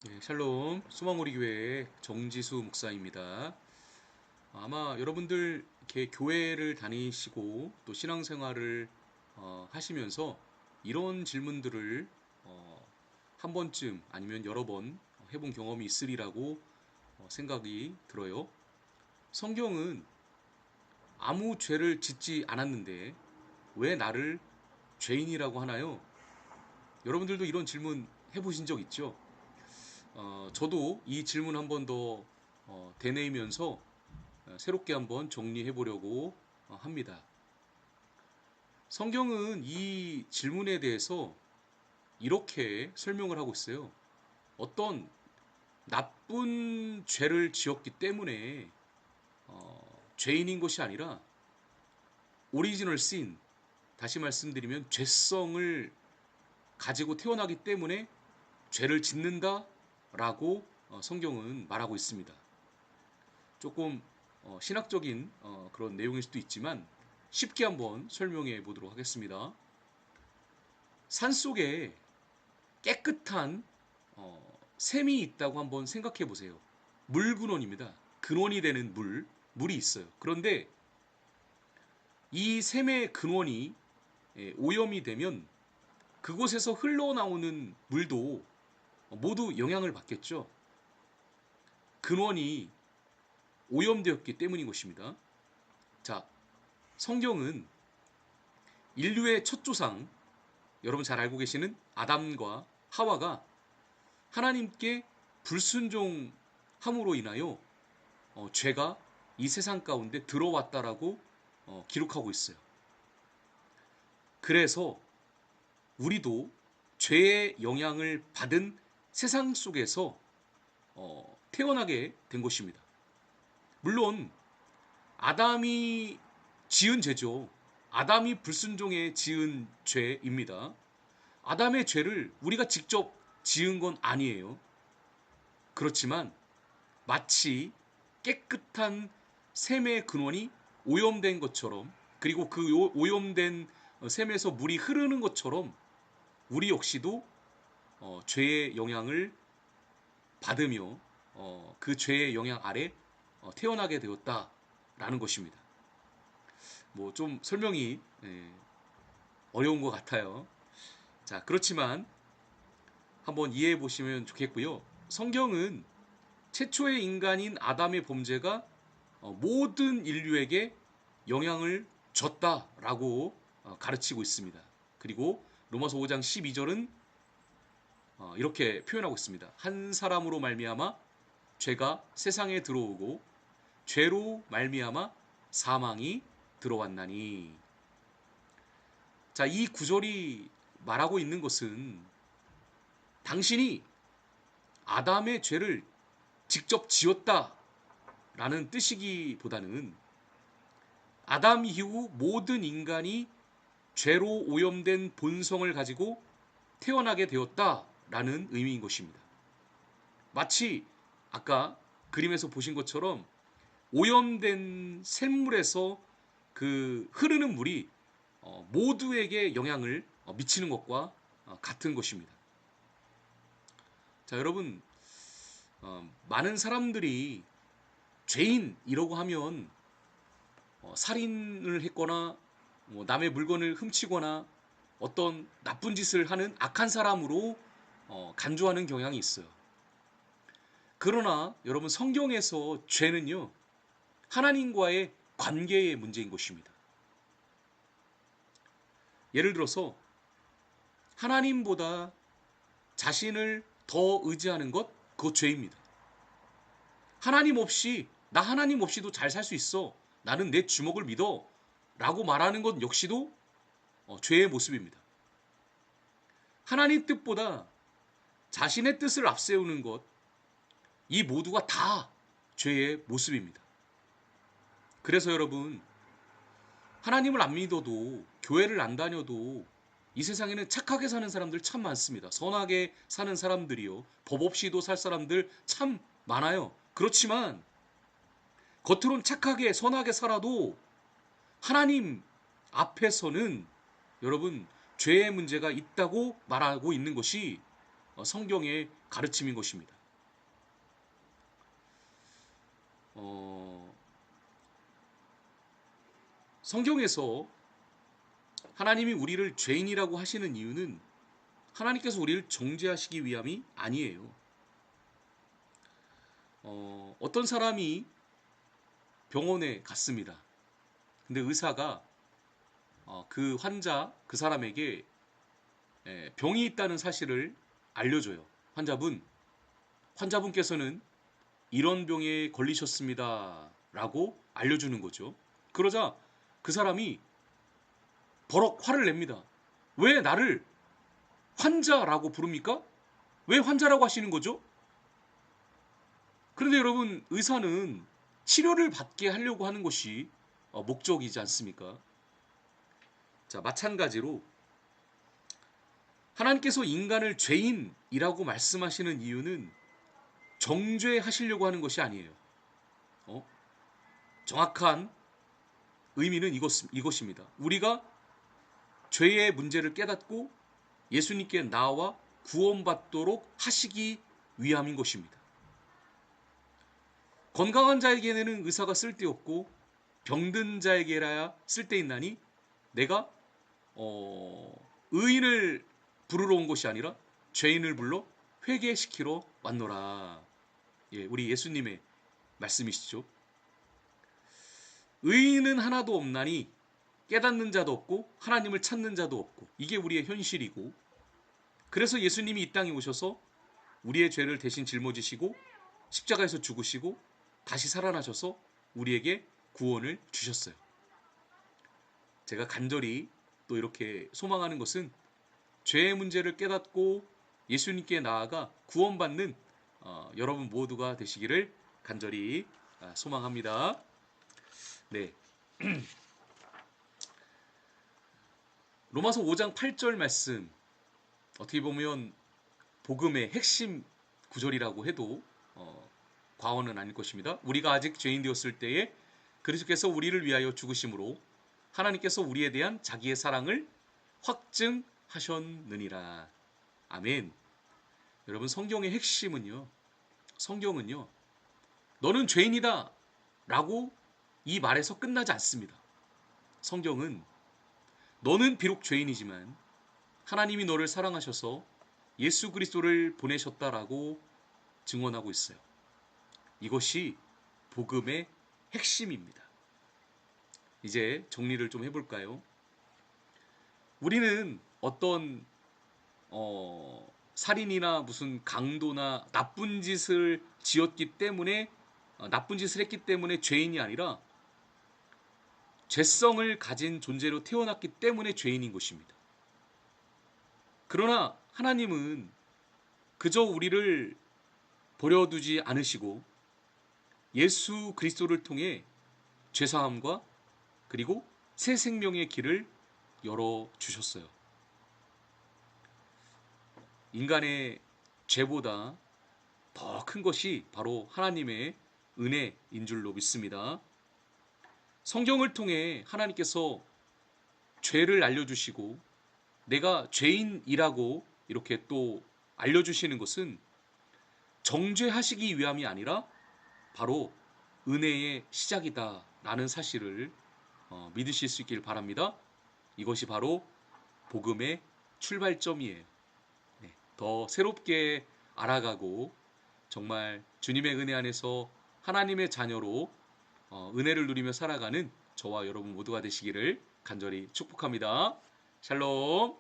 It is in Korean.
네, 샬롬 수망우리 교회 정지수 목사입니다. 아마 여러분들 이렇게 교회를 다니시고 또 신앙생활을 하시면서 이런 질문들을 한 번쯤 아니면 여러 번 해본 경험이 있으리라고 생각이 들어요. 성경은 아무 죄를 짓지 않았는데 왜 나를 죄인이라고 하나요? 여러분들도 이런 질문 해보신 적 있죠? 저도 이 질문 한 번 더 되뇌이면서 새롭게 한번 정리해 보려고 합니다. 성경은 이 질문에 대해서 이렇게 설명을 하고 있어요. 어떤 나쁜 죄를 지었기 때문에 죄인인 것이 아니라 오리지널 씬, 다시 말씀드리면 죄성을 가지고 태어나기 때문에 죄를 짓는다라고 성경은 말하고 있습니다. 조금 신학적인 그런 내용일 수도 있지만 쉽게 한번 설명해 보도록 하겠습니다. 산속에 깨끗한 샘이 있다고 한번 생각해 보세요. 물 근원입니다. 근원이 되는 물이 있어요. 그런데 이 샘의 근원이 오염이 되면 그곳에서 흘러나오는 물도 모두 영향을 받겠죠. 근원이 오염되었기 때문인 것입니다. 자, 성경은 인류의 첫 조상, 여러분 잘 알고 계시는 아담과 하와가 하나님께 불순종함으로 인하여 죄가 이 세상 가운데 들어왔다라고 기록하고 있어요. 그래서 우리도 죄의 영향을 받은 세상 속에서 태어나게 된 것입니다. 물론 아담이 지은 죄죠. 아담이 불순종에 지은 죄입니다. 아담의 죄를 우리가 직접 지은 건 아니에요. 그렇지만 마치 깨끗한 샘의 근원이 오염된 것처럼, 그리고 그 오염된 샘에서 물이 흐르는 것처럼 우리 역시도 죄의 영향을 받으며 그 죄의 영향 아래 태어나게 되었다라는 것입니다. 뭐 좀 설명이 어려운 것 같아요. 자, 그렇지만 한번 이해해 보시면 좋겠고요. 성경은 최초의 인간인 아담의 범죄가 모든 인류에게 영향을 줬다라고 가르치고 있습니다. 그리고 로마서 5장 12절은 이렇게 표현하고 있습니다. 한 사람으로 말미암아 죄가 세상에 들어오고 죄로 말미암아 사망이 들어왔나니. 자, 이 구절이 말하고 있는 것은 당신이 아담의 죄를 직접 지었다라는 뜻이기보다는 아담 이후 모든 인간이 죄로 오염된 본성을 가지고 태어나게 되었다라는 의미인 것입니다. 마치 아까 그림에서 보신 것처럼 오염된 샘물에서 그 흐르는 물이 모두에게 영향을 미치는 것과 같은 것입니다. 자, 여러분, 많은 사람들이 죄인이라고 하면 살인을 했거나 뭐 남의 물건을 훔치거나 어떤 나쁜 짓을 하는 악한 사람으로 간주하는 경향이 있어요. 그러나 여러분, 성경에서 죄는요, 하나님과의 관계의 문제인 것입니다. 예를 들어서 하나님보다 자신을 더 의지하는 것, 그거 죄입니다. 하나님 없이도 잘 살 수 있어. 나는 내 주먹을 믿어. 라고 말하는 것 역시도 죄의 모습입니다. 하나님 뜻보다 자신의 뜻을 앞세우는 것, 이 모두가 다 죄의 모습입니다. 그래서 여러분, 하나님을 안 믿어도, 교회를 안 다녀도 이 세상에는 착하게 사는 사람들 참 많습니다. 선하게 사는 사람들이요, 법 없이도 살 사람들 참 많아요. 그렇지만 겉으론 착하게 선하게 살아도 하나님 앞에서는 여러분, 죄의 문제가 있다고 말하고 있는 것이 성경의 가르침인 것입니다. 성경에서 하나님이 우리를 죄인이라고 하시는 이유는 하나님께서 우리를 정죄하시기 위함이 아니에요. 어떤 사람이 병원에 갔습니다. 근데 의사가 그 환자, 그 사람에게 병이 있다는 사실을 알려줘요. 환자분께서는 이런 병에 걸리셨습니다 라고 알려주는 거죠. 그러자 그 사람이 버럭 화를 냅니다. 왜 나를 환자라고 부릅니까? 왜 환자라고 하시는 거죠? 그런데 여러분, 의사는 치료를 받게 하려고 하는 것이 목적이지 않습니까? 자, 마찬가지로 하나님께서 인간을 죄인이라고 말씀하시는 이유는 정죄하시려고 하는 것이 아니에요. 정확한 의미는 이것입니다. 우리가 죄의 문제를 깨닫고 예수님께 나와 구원받도록 하시기 위함인 것입니다. 건강한 자에게는 의사가 쓸데없고 병든 자에게라야 쓸데있나니 내가 의인을 부르러 온 것이 아니라 죄인을 불러 회개시키러 왔노라. 예, 우리 예수님의 말씀이시죠. 의인은 하나도 없나니 깨닫는 자도 없고 하나님을 찾는 자도 없고, 이게 우리의 현실이고, 그래서 예수님이 이 땅에 오셔서 우리의 죄를 대신 짊어지시고 십자가에서 죽으시고 다시 살아나셔서 우리에게 구원을 주셨어요. 제가 간절히 또 이렇게 소망하는 것은 죄의 문제를 깨닫고 예수님께 나아가 구원받는 여러분 모두가 되시기를 간절히 소망합니다. 네. 로마서 5장 8절 말씀, 어떻게 보면 복음의 핵심 구절이라고 해도 과언은 아닐 것입니다. 우리가 아직 죄인 되었을 때에 그리스도께서 우리를 위하여 죽으심으로 하나님께서 우리에 대한 자기의 사랑을 확증하셨느니라. 아멘. 여러분, 성경의 핵심은요, 성경은요, 너는 죄인이다 라고 이 말에서 끝나지 않습니다. 성경은 너는 비록 죄인이지만 하나님이 너를 사랑하셔서 예수 그리스도를 보내셨다라고 증언하고 있어요. 이것이 복음의 핵심입니다. 이제 정리를 좀 해볼까요? 우리는 어떤 살인이나 무슨 강도나 나쁜 짓을 지었기 때문에, 나쁜 짓을 했기 때문에 죄인이 아니라 죄성을 가진 존재로 태어났기 때문에 죄인인 것입니다. 그러나 하나님은 그저 우리를 버려두지 않으시고 예수 그리스도를 통해 죄사함과 그리고 새 생명의 길을 열어주셨어요. 인간의 죄보다 더 큰 것이 바로 하나님의 은혜인 줄로 믿습니다. 성경을 통해 하나님께서 죄를 알려주시고 내가 죄인이라고 이렇게 또 알려주시는 것은 정죄하시기 위함이 아니라 바로 은혜의 시작이다 라는 사실을 믿으실 수 있길 바랍니다. 이것이 바로 복음의 출발점이에요. 네, 더 새롭게 알아가고 정말 주님의 은혜 안에서 하나님의 자녀로 은혜를 누리며 살아가는 저와 여러분 모두가 되시기를 간절히 축복합니다. 샬롬.